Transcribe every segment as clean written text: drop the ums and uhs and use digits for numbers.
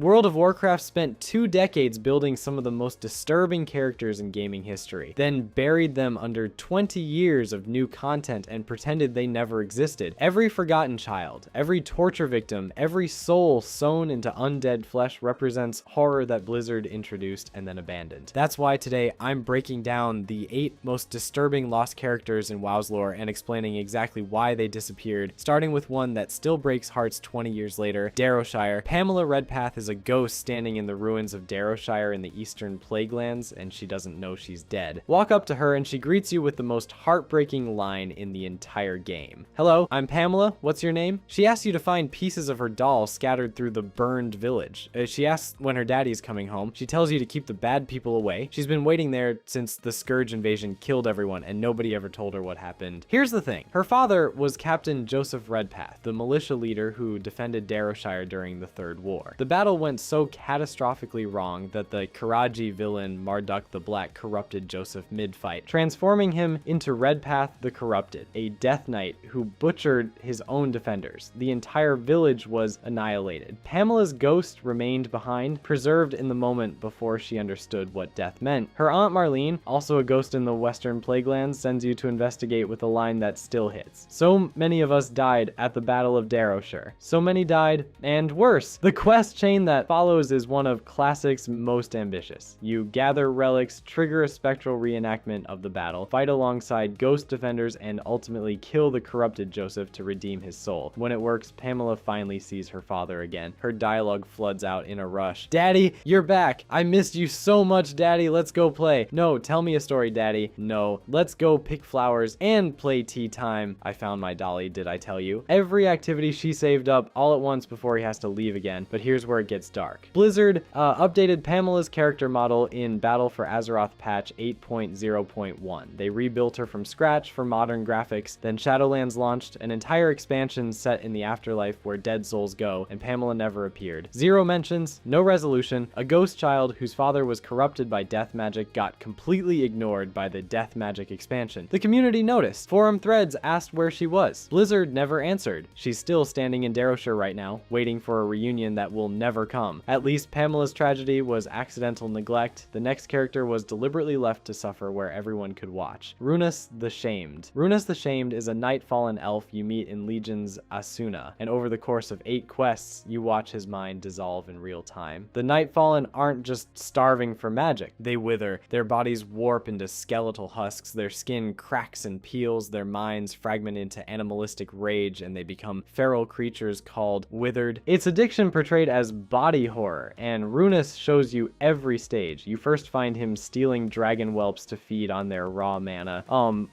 World of Warcraft spent 2 decades building some of the most disturbing characters in gaming history, then buried them under 20 years of new content and pretended they never existed. Every forgotten child, every torture victim, every soul sewn into undead flesh represents horror that Blizzard introduced and then abandoned. That's why today I'm breaking down the 8 most disturbing lost characters in WoW's lore and explaining exactly why they disappeared, starting with one that still breaks hearts 20 years later, Darrowshire. Pamela Redpath is a ghost standing in the ruins of Darrowshire in the eastern Plaguelands, and she doesn't know she's dead. Walk up to her and she greets you with the most heartbreaking line in the entire game. "Hello, I'm Pamela. What's your name?" She asks you to find pieces of her doll scattered through the burned village. She asks when her daddy's coming home. She tells you to keep the bad people away. She's been waiting there since the Scourge invasion killed everyone, and nobody ever told her what happened. Here's the thing. Her father was Captain Joseph Redpath, the militia leader who defended Darrowshire during the Third War. The battle went so catastrophically wrong that the Karaji villain Marduk the Black corrupted Joseph mid-fight, transforming him into Redpath the Corrupted, a Death Knight who butchered his own defenders. The entire village was annihilated. Pamela's ghost remained behind, preserved in the moment before she understood what death meant. Her Aunt Marlene, also a ghost in the Western Plaguelands, sends you to investigate with a line that still hits. "So many of us died at the Battle of Darrowshire. So many died, and worse." The quest chain that follows is one of Classic's most ambitious. You gather relics, trigger a spectral reenactment of the battle, fight alongside ghost defenders, and ultimately kill the corrupted Joseph to redeem his soul. When it works, Pamela finally sees her father again. Her dialogue floods out in a rush. "Daddy, you're back. I missed you so much, Daddy. Let's go play." "No, tell me a story, Daddy." "No, let's go pick flowers and play tea time. I found my dolly, did I tell you?" Every activity she saved up all at once before he has to leave again, but here's where it gets dark. Blizzard updated Pamela's character model in Battle for Azeroth patch 8.0.1. They rebuilt her from scratch for modern graphics. Then Shadowlands launched, an entire expansion set in the afterlife where dead souls go, and Pamela never appeared. Zero mentions, no resolution. A ghost child whose father was corrupted by death magic got completely ignored by the death magic expansion. The community noticed. Forum threads asked where she was. Blizzard never answered. She's still standing in Darrowshire right now, waiting for a reunion that will never come. At least Pamela's tragedy was accidental neglect. The next character was deliberately left to suffer where everyone could watch. Runus the Shamed. Runus the Shamed is a night-fallen elf you meet in Legion's Asuna, and over the course of 8 quests, you watch his mind dissolve in real time. The Nightfallen aren't just starving for magic. They wither. Their bodies warp into skeletal husks, their skin cracks and peels, their minds fragment into animalistic rage, and they become feral creatures called withered. It's addiction portrayed as body horror, and Runus shows you every stage. You first find him stealing dragon whelps to feed on their raw mana.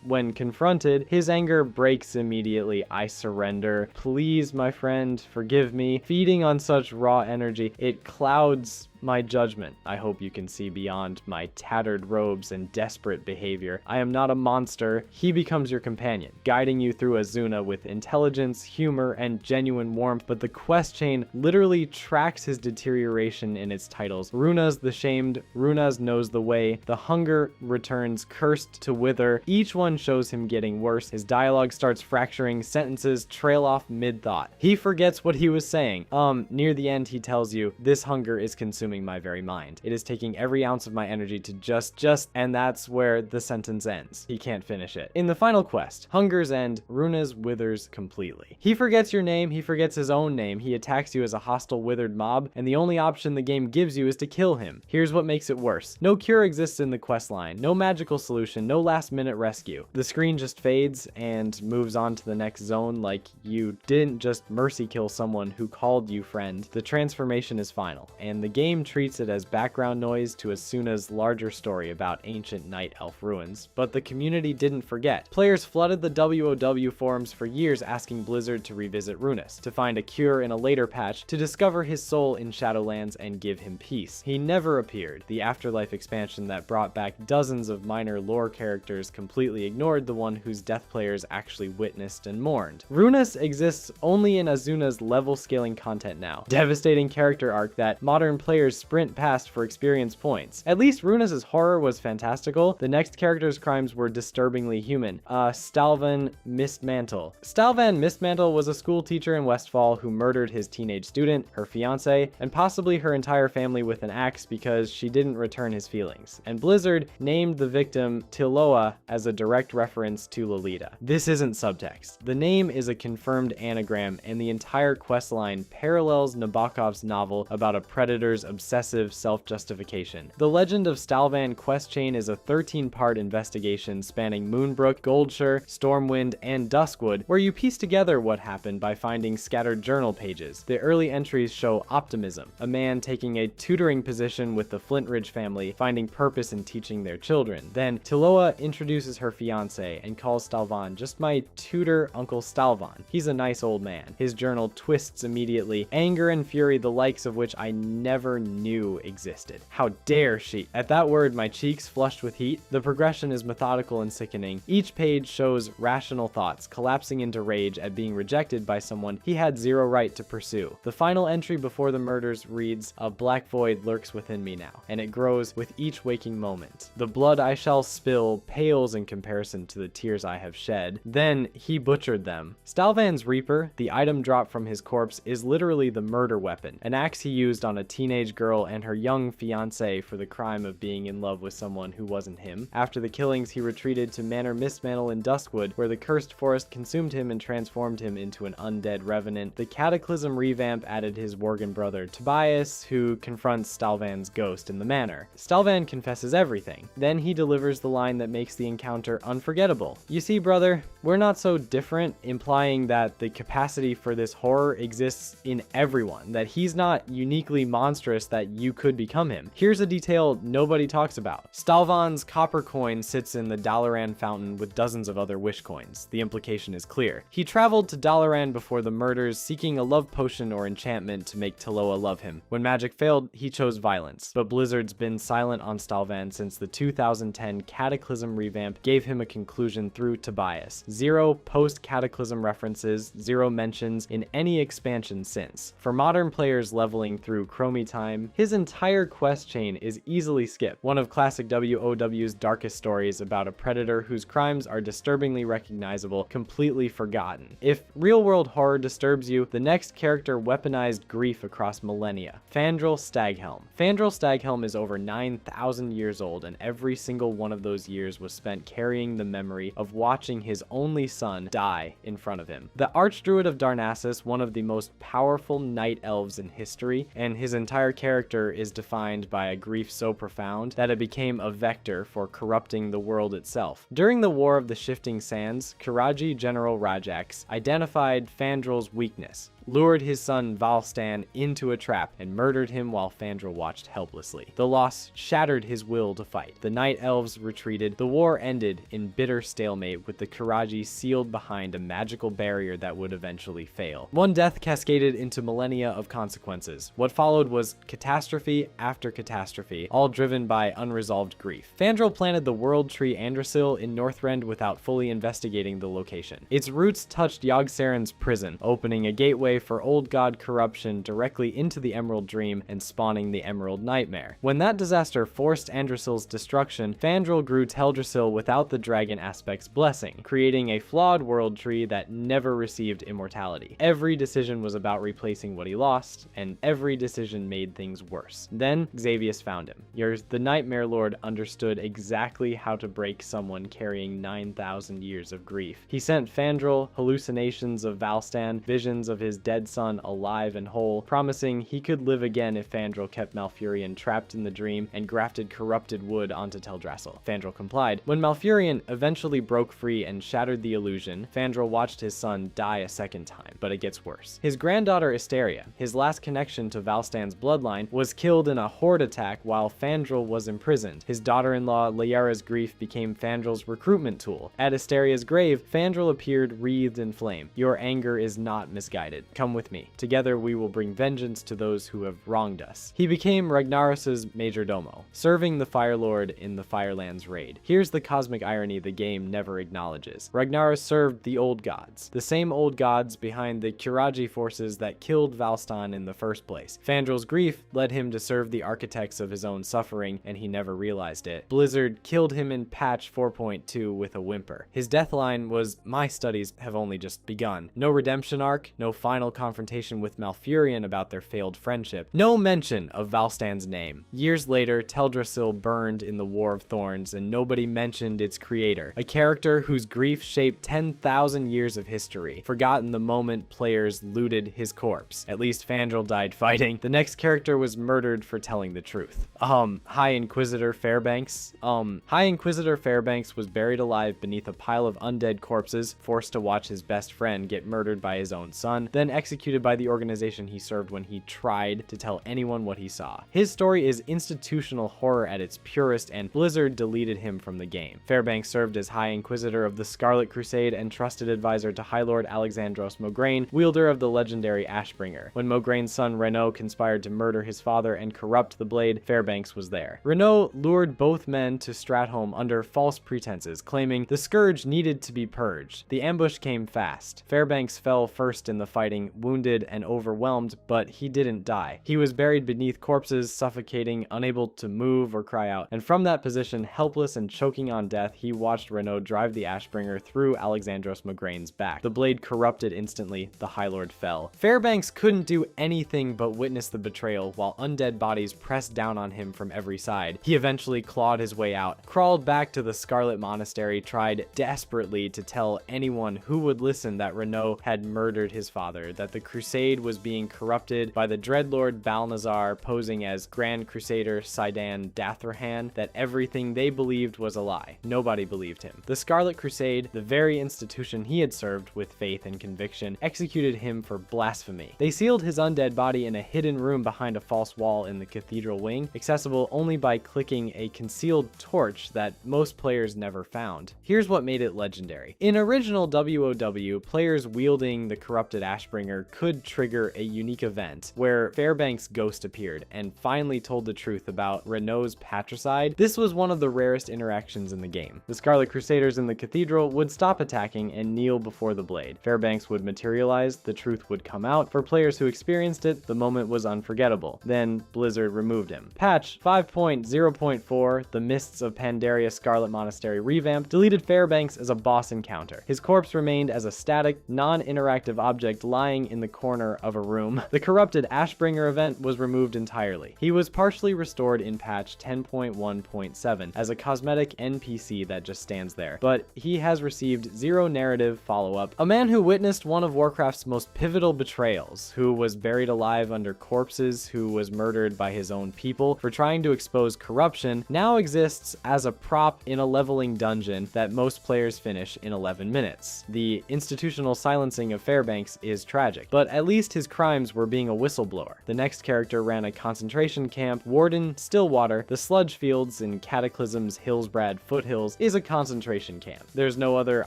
When confronted, his anger breaks immediately. "I surrender. Please, my friend, forgive me." Feeding on such raw energy, it clouds my judgment. I hope you can see beyond my tattered robes and desperate behavior. I am not a monster. He becomes your companion, guiding you through Azuna with intelligence, humor, and genuine warmth, but the quest chain literally tracks his deterioration in its titles. Runaz the Shamed, Runaz Knows the Way, The Hunger returns, Cursed to Wither. Each one shows him getting worse. His dialogue starts fracturing, sentences trail off mid-thought. He forgets what he was saying. Near the end he tells you, "This hunger is consuming my very mind. It is taking every ounce of my energy to just," and that's where the sentence ends. He can't finish it. In the final quest, Hunger's End, Runaz withers completely. He forgets your name, he forgets his own name, he attacks you as a hostile withered mob, and the only option the game gives you is to kill him. Here's what makes it worse. No cure exists in the quest line, no magical solution, no last minute rescue. The screen just fades and moves on to the next zone like you didn't just mercy kill someone who called you friend. The transformation is final, and the game treats it as background noise to Asuna's larger story about ancient night elf ruins. But the community didn't forget. Players flooded the WoW forums for years asking Blizzard to revisit Runus, to find a cure in a later patch, to discover his soul in Shadowlands and give him peace. He never appeared. The Afterlife expansion that brought back dozens of minor lore characters completely ignored the one whose death players actually witnessed and mourned. Runus exists only in Azuna's level scaling content now. Devastating character arc that modern players players sprint past for experience points. At least Runas' horror was fantastical. The next character's crimes were disturbingly human. Stalvan Mistmantle. Stalvan Mistmantle was a school teacher in Westfall who murdered his teenage student, her fiance, and possibly her entire family with an axe because she didn't return his feelings. And Blizzard named the victim Tiloa as a direct reference to Lolita. This isn't subtext. The name is a confirmed anagram, and the entire questline parallels Nabokov's novel about a predator's obsessive self-justification. The Legend of Stalvan quest chain is a 13-part investigation spanning Moonbrook, Goldshire, Stormwind, and Duskwood, where you piece together what happened by finding scattered journal pages. The early entries show optimism, a man taking a tutoring position with the Flintridge family, finding purpose in teaching their children. Then Tiloa introduces her fiance and calls Stalvan just my tutor Uncle Stalvan. He's a nice old man. His journal twists immediately, anger and fury the likes of which I never knew existed. How dare she? At that word, my cheeks flushed with heat. The progression is methodical and sickening. Each page shows rational thoughts collapsing into rage at being rejected by someone he had zero right to pursue. The final entry before the murders reads, "A black void lurks within me now, and it grows with each waking moment. The blood I shall spill pales in comparison to the tears I have shed. Then he butchered them." Stalvan's Reaper, the item dropped from his corpse, is literally the murder weapon, an axe he used on a teenage girl and her young fiancé for the crime of being in love with someone who wasn't him. After the killings, he retreated to Manor Mistmantle in Duskwood, where the cursed forest consumed him and transformed him into an undead revenant. The Cataclysm revamp added his Worgen brother Tobias, who confronts Stalvan's ghost in the manor. Stalvan confesses everything. Then he delivers the line that makes the encounter unforgettable. "You see, brother, we're not so different," implying that the capacity for this horror exists in everyone, that he's not uniquely monstrous that you could become him. Here's a detail nobody talks about. Stalvan's copper coin sits in the Dalaran fountain with dozens of other wish coins. The implication is clear. He traveled to Dalaran before the murders, seeking a love potion or enchantment to make Tiloa love him. When magic failed, he chose violence. But Blizzard's been silent on Stalvan since the 2010 Cataclysm revamp gave him a conclusion through Tobias. Zero post-Cataclysm references, zero mentions in any expansion since. For modern players leveling through Chromie time, his entire quest chain is easily skipped. One of classic WoW's darkest stories about a predator whose crimes are disturbingly recognizable, completely forgotten. If real-world horror disturbs you, the next character weaponized grief across millennia. Fandral Staghelm. Fandral Staghelm is over 9,000 years old, and every single one of those years was spent carrying the memory of watching his only son die in front of him. The Archdruid of Darnassus, one of the most powerful night elves in history, and his entire character is defined by a grief so profound that it became a vector for corrupting the world itself. During the War of the Shifting Sands, Karaji General Rajax identified Fandral's weakness, lured his son Valstan into a trap, and murdered him while Fandral watched helplessly. The loss shattered his will to fight. The Night Elves retreated. The war ended in bitter stalemate, with the Karaji sealed behind a magical barrier that would eventually fail. One death cascaded into millennia of consequences. What followed was catastrophe after catastrophe, all driven by unresolved grief. Fandral planted the World Tree Andrasil in Northrend without fully investigating the location. Its roots touched Yogg-Saron's prison, opening a gateway for old god corruption directly into the Emerald Dream and spawning the Emerald Nightmare. When that disaster forced Andrasil's destruction, Fandral grew Teldrassil without the dragon aspect's blessing, creating a flawed world tree that never received immortality. Every decision was about replacing what he lost, and every decision made things worse. Then Xavius found him. The Nightmare Lord understood exactly how to break someone carrying 9,000 years of grief. He sent Fandral hallucinations of Valstan, visions of his dead son alive and whole, promising he could live again if Fandral kept Malfurion trapped in the dream and grafted corrupted wood onto Teldrassil. Fandral complied. When Malfurion eventually broke free and shattered the illusion, Fandral watched his son die a second time, but it gets worse. His granddaughter Asteria, his last connection to Valstan's bloodline, was killed in a horde attack while Fandral was imprisoned. His daughter-in-law Liara's grief became Fandral's recruitment tool. At Asteria's grave, Fandral appeared wreathed in flame. "Your anger is not misguided. Come with me. Together we will bring vengeance to those who have wronged us. He became Ragnaros's majordomo, serving the Fire Lord in the Firelands raid. Here's the cosmic irony the game never acknowledges. Ragnaros served the old gods, the same old gods behind the Kuraji forces that killed Valstan in the first place. Fandrel's grief led him to serve the architects of his own suffering, and he never realized it. Blizzard killed him in patch 4.2 with a whimper. His deathline was, "My studies have only just begun." No redemption arc, no final confrontation with Malfurion about their failed friendship, no mention of Valstan's name. Years later, Teldrassil burned in the War of Thorns, and nobody mentioned its creator, a character whose grief shaped 10,000 years of history, forgotten the moment players looted his corpse. At least Fandral died fighting. The next character was murdered for telling the truth. High Inquisitor Fairbanks. High Inquisitor Fairbanks was buried alive beneath a pile of undead corpses, forced to watch his best friend get murdered by his own son, then executed by the organization he served when he tried to tell anyone what he saw. His story is institutional horror at its purest, and Blizzard deleted him from the game. Fairbanks served as High Inquisitor of the Scarlet Crusade and trusted advisor to High Lord Alexandros Mograine, wielder of the legendary Ashbringer. When Mograine's son Renaud conspired to murder his father and corrupt the blade, Fairbanks was there. Renaud lured both men to Stratholme under false pretenses, claiming the scourge needed to be purged. The ambush came fast. Fairbanks fell first in the fighting, wounded and overwhelmed, but he didn't die. He was buried beneath corpses, suffocating, unable to move or cry out, and from that position, helpless and choking on death, he watched Renaud drive the Ashbringer through Alexandros Mograine's back. The blade corrupted instantly, the High Lord fell. Fairbanks couldn't do anything but witness the betrayal while undead bodies pressed down on him from every side. He eventually clawed his way out, crawled back to the Scarlet Monastery, tried desperately to tell anyone who would listen that Renaud had murdered his father, that the Crusade was being corrupted by the Dreadlord Balnazar posing as Grand Crusader Sidan Dathrahan, that everything they believed was a lie. Nobody believed him. The Scarlet Crusade, the very institution he had served with faith and conviction, executed him for blasphemy. They sealed his undead body in a hidden room behind a false wall in the cathedral wing, accessible only by clicking a concealed torch that most players never found. Here's what made it legendary. In original WoW, players wielding the corrupted Ashbringer could trigger a unique event where Fairbanks' ghost appeared and finally told the truth about Renaud's patricide. This was one of the rarest interactions in the game. The Scarlet Crusaders in the cathedral would stop attacking and kneel before the blade. Fairbanks would materialize, the truth would come out. For players who experienced it, the moment was unforgettable. Then Blizzard removed him. Patch 5.0.4, the Mists of Pandaria Scarlet Monastery revamp, deleted Fairbanks as a boss encounter. His corpse remained as a static, non-interactive object lying in the corner of a room. The corrupted Ashbringer event was removed entirely. He was partially restored in patch 10.1.7 as a cosmetic NPC that just stands there, but he has received zero narrative follow-up. A man who witnessed one of Warcraft's most pivotal betrayals, who was buried alive under corpses, who was murdered by his own people for trying to expose corruption, now exists as a prop in a leveling dungeon that most players finish in 11 minutes. The institutional silencing of Fairbanks is tragic, but at least his crimes were being a whistleblower. The next character ran a concentration camp. Warden Stillwater, the sludge fields in Cataclysm's Hillsbrad foothills, is a concentration camp. There's no other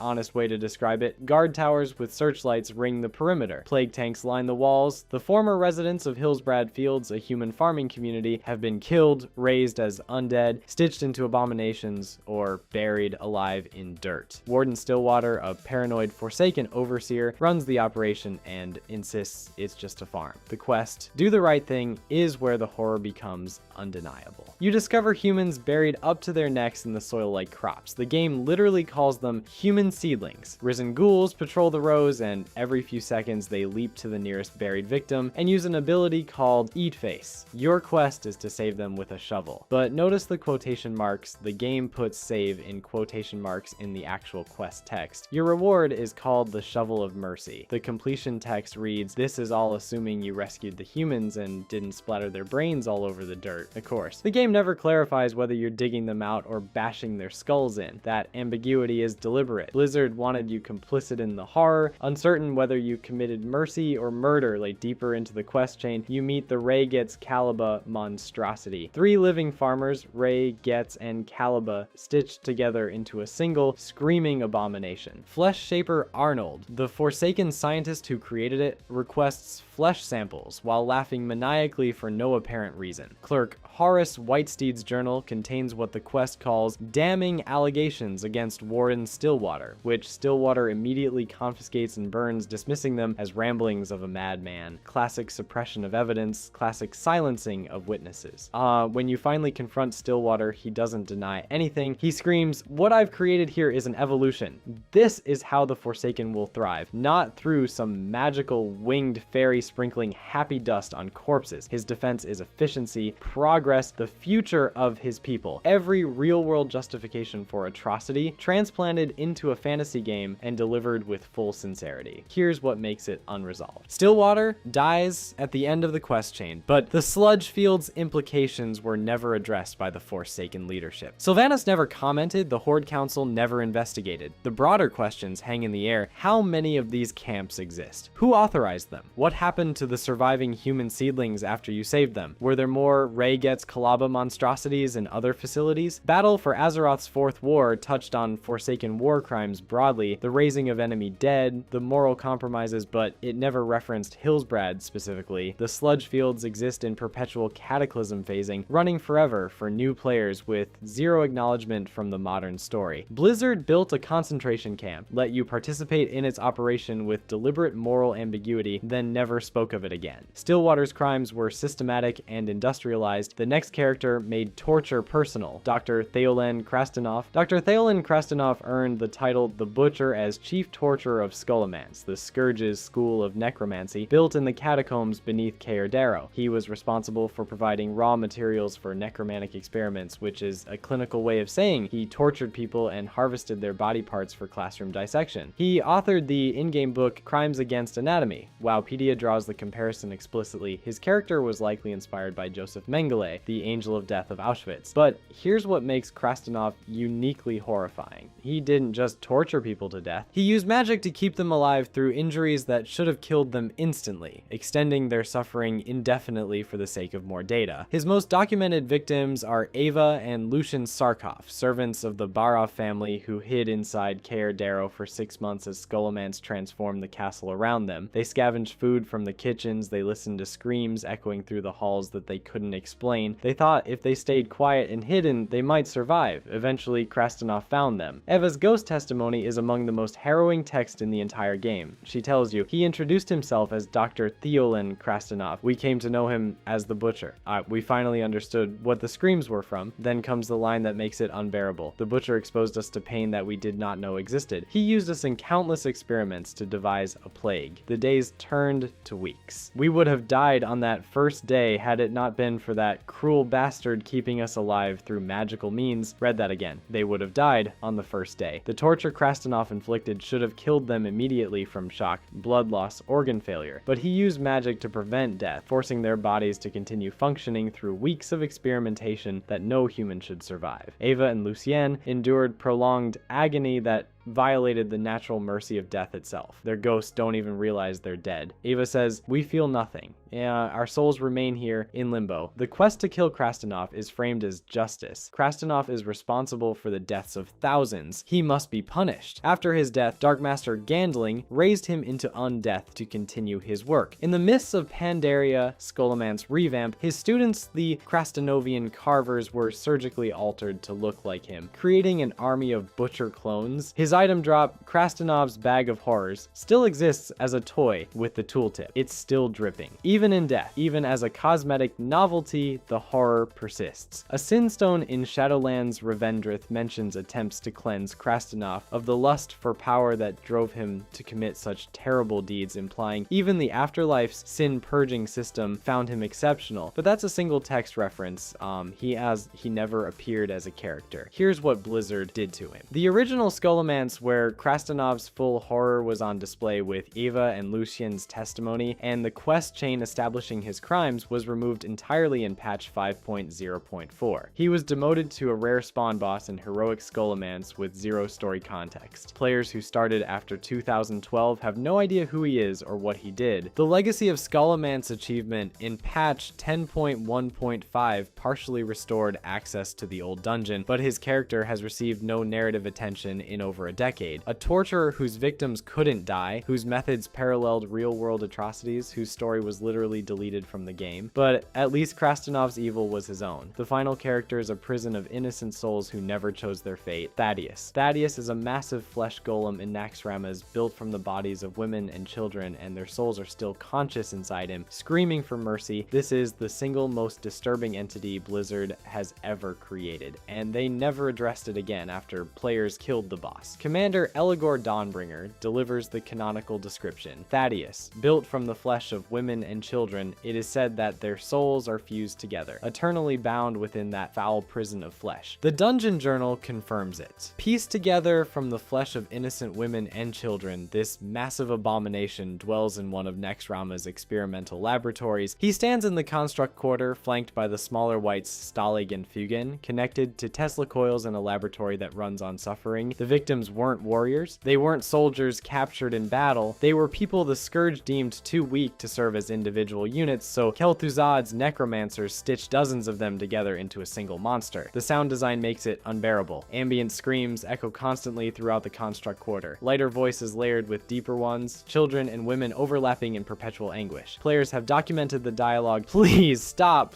honest way to describe it. Guard towers with searchlights ring the perimeter. Plague tanks line the walls. The former residents of Hillsbrad Fields, a human farming community, have been killed, raised as undead, stitched into abominations, or buried alive in dirt. Warden Stillwater, a paranoid Forsaken overseer, runs the operation and insists it's just a farm. The quest, Do the Right Thing, is where the horror becomes undeniable. You discover humans buried up to their necks in the soil like crops. The game literally calls them human seedlings. Risen ghouls patrol the rows, and every few seconds they leap to the nearest buried victim and use an ability called Eat Face. Your quest is to save them with a shovel. But notice the quotation marks. The game puts save in quotation marks in the actual quest text. Your reward is called the Shovel of Mercy. The completion text reads, "This is all assuming you rescued the humans and didn't splatter their brains all over the dirt." Of course, the game never clarifies whether you're digging them out or bashing their skulls in. That ambiguity is deliberate. Blizzard wanted you complicit in the horror. Uncertain whether you committed mercy or murder lay deeper into the quest chain. You meet the Ray Gets Caliba monstrosity. Three living farmers, Ray, Getz, and Caliba, stitched together into a single, screaming abomination. Flesh Shaper Arnold, the Forsaken scientist who created created it, requests flesh samples while laughing maniacally for no apparent reason. Clerk Horace Whitesteed's journal contains what the quest calls damning allegations against Warden Stillwater, which Stillwater immediately confiscates and burns, dismissing them as ramblings of a madman. Classic suppression of evidence, classic silencing of witnesses. When you finally confront Stillwater, he doesn't deny anything. He screams, "What I've created here is an evolution. This is how the Forsaken will thrive, not through some magical winged fairy sprinkling happy dust on corpses. His defense is efficiency, progress, the future of his people. Every real-world justification for atrocity transplanted into a fantasy game and delivered with full sincerity." Here's what makes it unresolved. Stillwater dies at the end of the quest chain, but the sludge field's implications were never addressed by the Forsaken leadership. Sylvanas never commented, the Horde Council never investigated. The broader questions hang in the air. How many of these camps exist? Who authorized them? What happened to the surviving human seedlings after you saved them? Were there more Ray Gets Kalaba monstrosities in other facilities? Battle for Azeroth's Fourth War touched on Forsaken war crimes broadly, the raising of enemy dead, the moral compromises, but it never referenced Hillsbrad specifically. The sludge fields exist in perpetual cataclysm phasing, running forever for new players with zero acknowledgement from the modern story. Blizzard built a concentration camp, let you participate in its operation with deliberate moral ambiguity, then never spoke of it again. Stillwater's crimes were systematic and industrialized. The next character made torture personal, Dr. Theolen Krastenov. Dr. Theolen Krastenov earned the title The Butcher as chief torturer of Scholomance, the Scourge's school of necromancy, built in the catacombs beneath Caer Darrow. He was responsible for providing raw materials for necromantic experiments, which is a clinical way of saying he tortured people and harvested their body parts for classroom dissection. He authored the in-game book Crimes Against Anatomy. Wowpedia draws the comparison explicitly. His character was likely inspired by Joseph Mengele, the Angel of Death of Auschwitz. But here's what makes Krastenov uniquely horrifying. He didn't just torture people to death. He used magic to keep them alive through injuries that should have killed them instantly, extending their suffering indefinitely for the sake of more data. His most documented victims are Ava and Lucian Sarkov, servants of the Barov family who hid inside Caer Darrow for 6 months as Scholomance transformed the castle around them. They scavenged food from the kitchens, they listened to screams echoing through the halls that they couldn't explain. They thought if they stayed quiet and hidden, they might survive. Eventually, Krastenov found them. Eva's ghost testimony is among the most harrowing text in the entire game. She tells you, he introduced himself as Dr. Theolen Krastenov. We came to know him as the Butcher. We finally understood what the screams were from. Then comes the line that makes it unbearable. The Butcher exposed us to pain that we did not know existed. He used us in countless experiments to devise a plague. The days turned to weeks. We would have died on that first day had it not been for that cruel bastard keeping us alive through magical means. Read that again. They would have died on the first day. The torture Krastenov inflicted should have killed them immediately from shock, blood loss, organ failure. But he used magic to prevent death, forcing their bodies to continue functioning through weeks of experimentation that no human should survive. Ava and Lucien endured prolonged agony that violated the natural mercy of death itself. Their ghosts don't even realize they're dead. Ava says, "We feel nothing. Our souls remain here in limbo." The quest to kill Krastenov is framed as justice. Krastenov is responsible for the deaths of thousands. He must be punished. After his death, Dark Master Gandling raised him into undeath to continue his work. In the midst of Pandaria Scholomance revamp, his students, the Krastenovian carvers, were surgically altered to look like him, creating an army of butcher clones. His item drop, Krastenov's Bag of Horrors, still exists as a toy with the tooltip. It's still dripping. Even in death, even as a cosmetic novelty, the horror persists. A Sinstone in Shadowlands Revendreth mentions attempts to cleanse Krastenov of the lust for power that drove him to commit such terrible deeds, implying even the Afterlife's sin-purging system found him exceptional. But that's a single text reference. He never appeared as a character. Here's what Blizzard did to him. The original Scholomance, where Krastenov's full horror was on display with Eva and Lucien's testimony, and the quest chain establishing his crimes was removed entirely in patch 5.0.4. He was demoted to a rare spawn boss in Heroic Skullomance with zero story context. Players who started after 2012 have no idea who he is or what he did. The Legacy of Skullomance achievement in patch 10.1.5 partially restored access to the old dungeon, but his character has received no narrative attention in over a decade. A torturer whose victims couldn't die, whose methods paralleled real-world atrocities, whose story was literally deleted from the game. But at least Krastenov's evil was his own. The final character is a prison of innocent souls who never chose their fate, Thaddeus. Thaddeus is a massive flesh golem in Naxxramas built from the bodies of women and children, and their souls are still conscious inside him, screaming for mercy. This is the single most disturbing entity Blizzard has ever created, and they never addressed it again after players killed the boss. Commander Eligor Dawnbringer delivers the canonical description. Thaddeus, built from the flesh of women and children, it is said that their souls are fused together, eternally bound within that foul prison of flesh. The Dungeon Journal confirms it. Pieced together from the flesh of innocent women and children, this massive abomination dwells in one of Naxxramas' experimental laboratories. He stands in the construct quarter, flanked by the smaller whites Stalag and Fugen, connected to Tesla coils in a laboratory that runs on suffering. The victims weren't warriors. They weren't soldiers captured in battle. They were people the Scourge deemed too weak to serve as individual units, so Kel'Thuzad's necromancers stitched dozens of them together into a single monster. The sound design makes it unbearable. Ambient screams echo constantly throughout the construct quarter. Lighter voices layered with deeper ones, children and women overlapping in perpetual anguish. Players have documented the dialogue, "Please stop,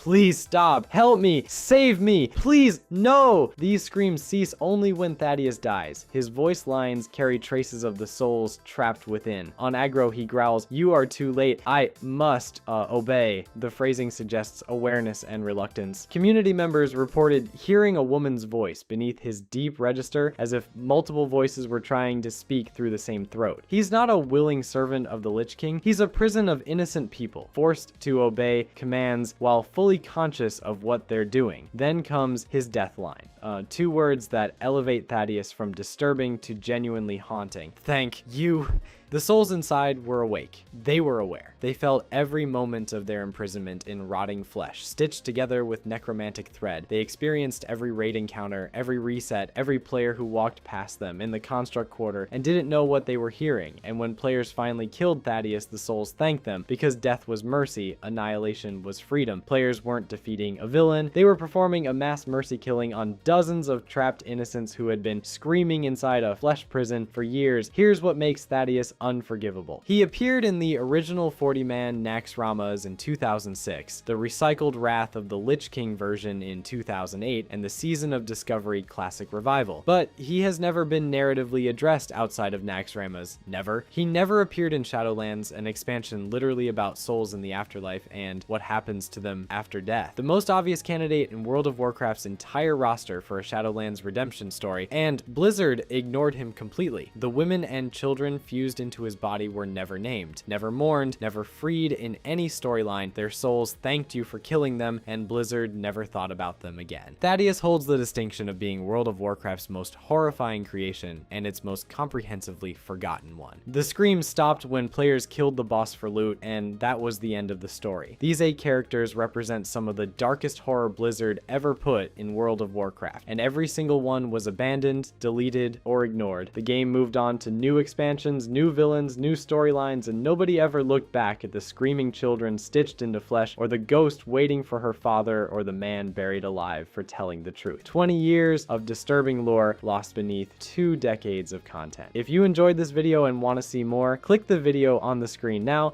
help me, save me, please, no!" These screams cease only when Thaddeus dies. His voice lines carry traces of the souls trapped within. On aggro, he growls, "You are too late, I must obey." The phrasing suggests awareness and reluctance. Community members reported hearing a woman's voice beneath his deep register, as if multiple voices were trying to speak through the same throat. He's not a willing servant of the Lich King, he's a prison of innocent people, forced to obey commands while fully conscious of what they're doing. Then comes his death line. Two words that elevate Thaddeus from disturbing to genuinely haunting. Thank you. The souls inside were awake. They were aware. They felt every moment of their imprisonment in rotting flesh, stitched together with necromantic thread. They experienced every raid encounter, every reset, every player who walked past them in the construct quarter and didn't know what they were hearing. And when players finally killed Thaddeus, the souls thanked them, because death was mercy, annihilation was freedom. Players weren't defeating a villain, they were performing a mass mercy killing on dozens of trapped innocents who had been screaming inside a flesh prison for years. Here's what makes Thaddeus unforgivable. He appeared in the original 40-man Naxxramas in 2006, the recycled Wrath of the Lich King version in 2008, and the Season of Discovery Classic Revival. But he has never been narratively addressed outside of Naxxramas. Never. He never appeared in Shadowlands, an expansion literally about souls in the afterlife and what happens to them after death. The most obvious candidate in World of Warcraft's entire roster for a Shadowlands redemption story, and Blizzard ignored him completely. The women and children fused into his body were never named, never mourned, never freed in any storyline. Their souls thanked you for killing them, and Blizzard never thought about them again. Thaddeus holds the distinction of being World of Warcraft's most horrifying creation and its most comprehensively forgotten one. The screams stopped when players killed the boss for loot, and that was the end of the story. These 8 characters represent some of the darkest horror Blizzard ever put in World of Warcraft, and every single one was abandoned, deleted, or ignored. The game moved on to new expansions, new villains, new storylines, and nobody ever looked back at the screaming children stitched into flesh, or the ghost waiting for her father, or the man buried alive for telling the truth. 20 years of disturbing lore lost beneath 2 decades of content. If you enjoyed this video and want to see more, click the video on the screen now.